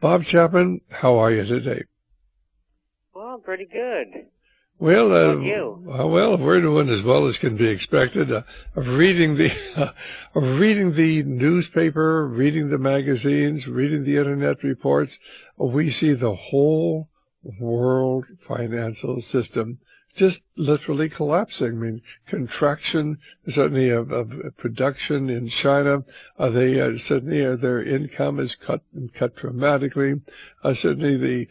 Bob Chapman, how are you today? Well, pretty good. Well, How about you? Well, we're doing as well as can be expected. Of reading the newspaper, reading the magazines, reading the internet reports, we see the whole world financial system just literally collapsing. I mean, contraction certainly of production in China. Certainly their income is cut dramatically. Certainly the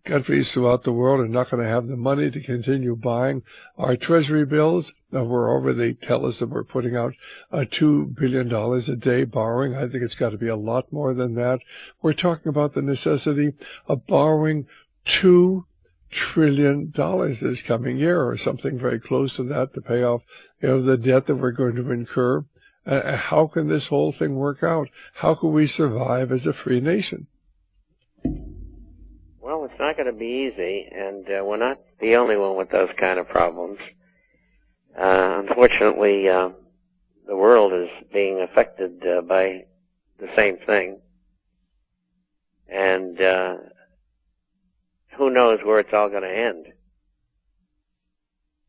countries throughout the world are not going to have the money to continue buying our treasury bills. They tell us that we're putting out $2 billion a day borrowing. I think it's got to be a lot more than that. We're talking about the necessity of borrowing $2 trillion this coming year, or something very close to that, to pay off, the debt that we're going to incur. How can this whole thing work out? How can we survive as a free nation? Well, it's not going to be easy, and we're not the only one with those kind of problems. Unfortunately, the world is being affected by the same thing, and who knows where it's all going to end.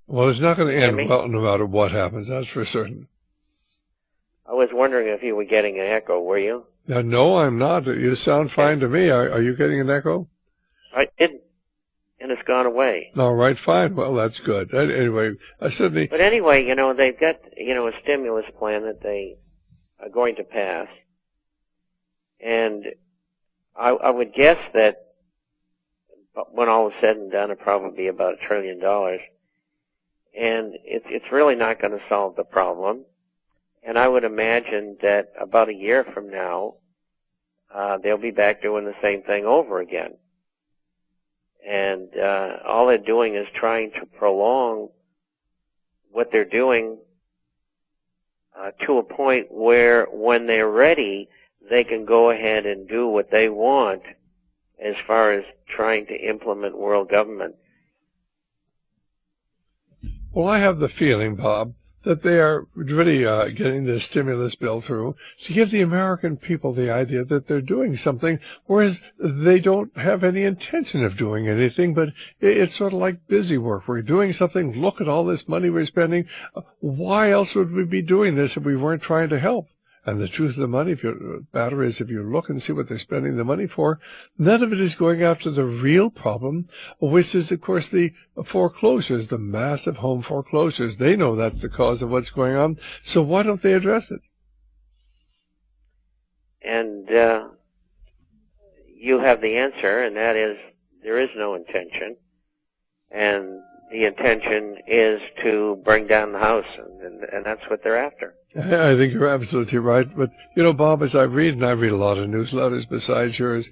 Well, it's not going to end well, no matter what happens, that's for certain. I was wondering if you were getting an echo, were you? No, I'm not. You sound fine to me. Are you getting an echo? I did, and it's gone away. All right, fine. Well, that's good. Anyway, certainly... But anyway, they've got, a stimulus plan that they are going to pass. And I would guess that when all is said and done, it'll probably be about $1 trillion. And it's really not going to solve the problem. And I would imagine that about a year from now, they'll be back doing the same thing over again. And all they're doing is trying to prolong what they're doing to a point where when they're ready, they can go ahead and do what they want as far as trying to implement world government. Well, I have the feeling, Bob, that they are really getting this stimulus bill through to give the American people the idea that they're doing something, whereas they don't have any intention of doing anything, but it's sort of like busy work. We're doing something. Look at all this money we're spending. Why else would we be doing this if we weren't trying to help? And the truth of the matter is, if you look and see what they're spending the money for, none of it is going after the real problem, which is, of course, the foreclosures, the massive home foreclosures. They know that's the cause of what's going on, so why don't they address it? And you have the answer, and that is there is no intention. And the intention is to bring down the house, and that's what they're after. I think you're absolutely right. But, Bob, as I read, and I read a lot of newsletters besides yours,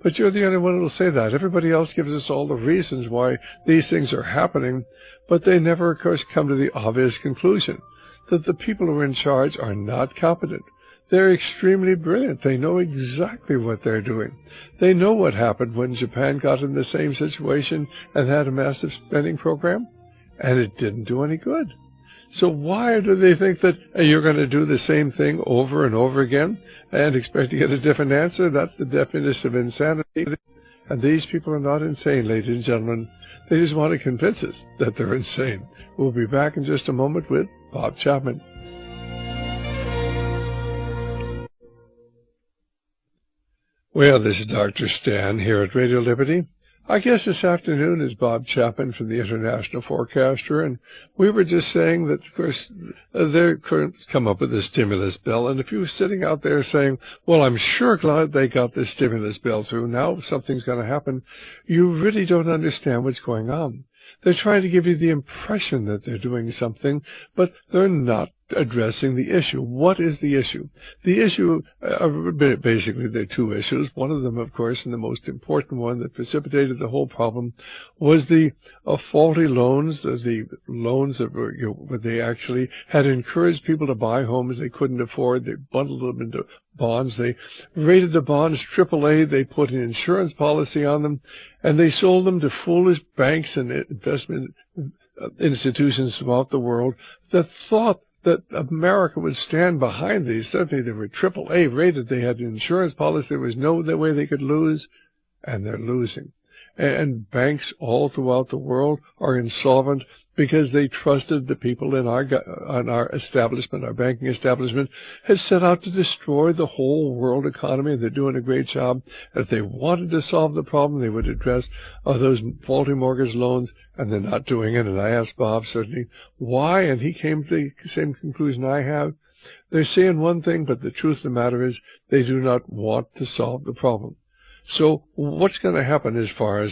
but you're the only one who will say that. Everybody else gives us all the reasons why these things are happening, but they never, of course, come to the obvious conclusion that the people who are in charge are not competent. They're extremely brilliant. They know exactly what they're doing. They know what happened when Japan got in the same situation and had a massive spending program, and it didn't do any good. So why do they think that you're going to do the same thing over and over again and expect to get a different answer? That's the definition of insanity. And these people are not insane, ladies and gentlemen. They just want to convince us that they're insane. We'll be back in just a moment with Bob Chapman. Well, this is Dr. Stan here at Radio Liberty. Our guest this afternoon is Bob Chapman from the International Forecaster, and we were just saying that, of course, they're come up with a stimulus bill, and if you're sitting out there saying, well, I'm sure glad they got this stimulus bill through, now something's going to happen, you really don't understand what's going on. They're trying to give you the impression that they're doing something, but they're not addressing the issue. What is the issue? The issue, basically there are two issues. One of them, of course, and the most important one that precipitated the whole problem, was the faulty loans, the loans that were, where they actually had encouraged people to buy homes they couldn't afford. They bundled them into bonds. They rated the bonds AAA. They put an insurance policy on them, and they sold them to foolish banks and investment institutions throughout the world that thought that America would stand behind these. Certainly they were AAA rated. They had an insurance policy. There was no way they could lose, and they're losing. And banks all throughout the world are insolvent because they trusted the people in our establishment, our banking establishment, had set out to destroy the whole world economy, and they're doing a great job. If they wanted to solve the problem, they would address those faulty mortgage loans, and they're not doing it. And I asked Bob certainly why, and he came to the same conclusion I have. They're saying one thing, but the truth of the matter is they do not want to solve the problem. So what's going to happen as far as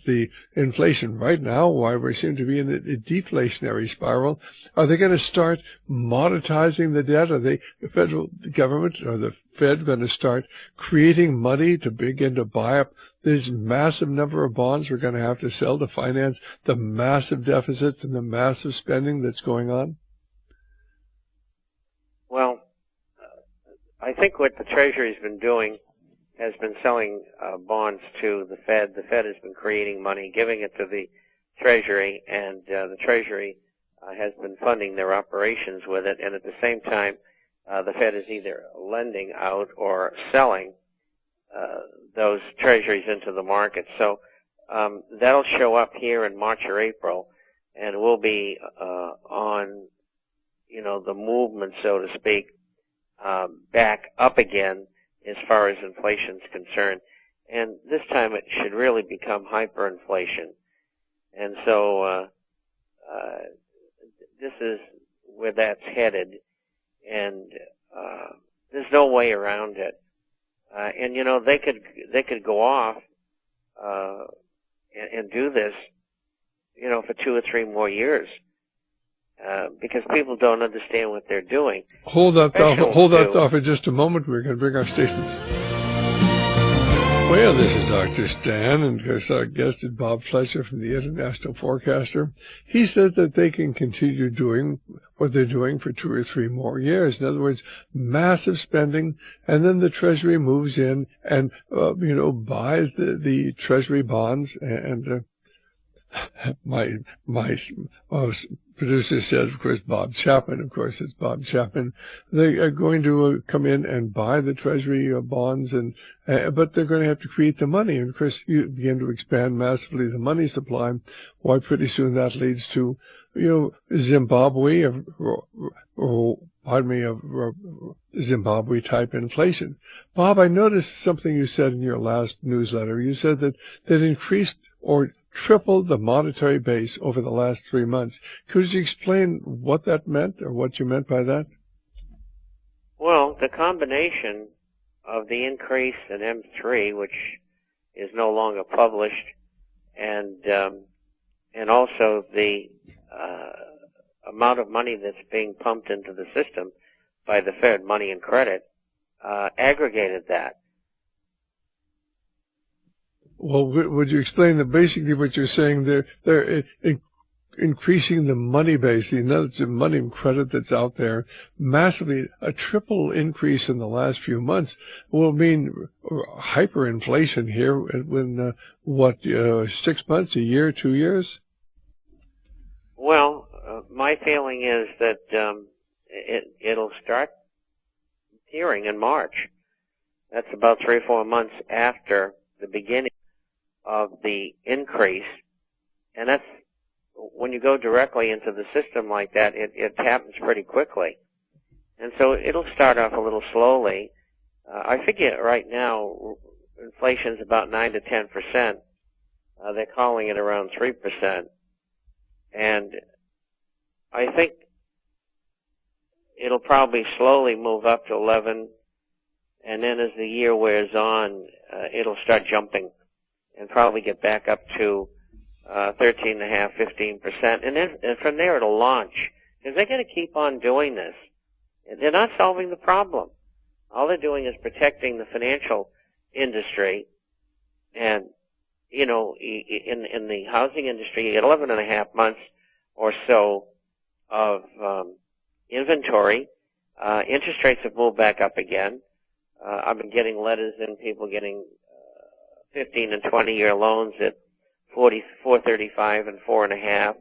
the inflation right now, why we seem to be in a deflationary spiral? Are they going to start monetizing the debt? Are the federal government or the Fed going to start creating money to begin to buy up this massive number of bonds we're going to have to sell to finance the massive deficits and the massive spending that's going on? Well, I think what the Treasury's been doing has been selling bonds to the Fed. The Fed has been creating money, giving it to the Treasury, and the Treasury has been funding their operations with it. And at the same time, the Fed is either lending out or selling those Treasuries into the market. So that'll show up here in March or April, and we'll be on, the movement, so to speak, back up again as far as inflation's concerned. And this time it should really become hyperinflation. And so this is where that's headed, and there's no way around it. And they could go off and do this, for 2 or 3 more years. Because people don't understand what they're doing. Hold that thought for just a moment. We're going to bring our stations. Well, this is Dr. Stan, and of course our guest is Bob Fletcher from the International Forecaster. He says that they can continue doing what they're doing for 2 or 3 more years. In other words, massive spending, and then the Treasury moves in and, buys the Treasury bonds, and my producer said, of course, Bob Chapman. Of course, it's Bob Chapman. They are going to come in and buy the Treasury bonds, but they're going to have to create the money. And of course, you begin to expand massively the money supply. Why, pretty soon that leads to, Zimbabwe type inflation. Bob, I noticed something you said in your last newsletter. You said that increased or tripled the monetary base over the last 3 months. Could you explain what that meant, or what you meant by that? Well, the combination of the increase in M3, which is no longer published, and also the amount of money that's being pumped into the system by the Fed, money and credit, aggregated that. Well, would you explain that basically what you're saying, they're increasing the money base, the money and credit that's out there massively. A triple increase in the last few months will mean hyperinflation here when, 6 months, a year, 2 years? Well, my feeling is that it'll start appearing in March. That's about 3 or 4 months after the beginning of the increase, and that's when you go directly into the system like that, it happens pretty quickly. And so it'll start off a little slowly. I figure right now inflation's about 9 to 10%. They're calling it around 3%. And I think it'll probably slowly move up to 11, and then as the year wears on, it'll start jumping and probably get back up to 13.5%, 15%, and then from there it'll launch. Because they're going to keep on doing this. They're not solving the problem. All they're doing is protecting the financial industry. And, in the housing industry, you get 11.5 months or so of inventory. Interest rates have moved back up again. I've been getting letters in, people getting 15 and 20-year loans at 4.35 and 4.5.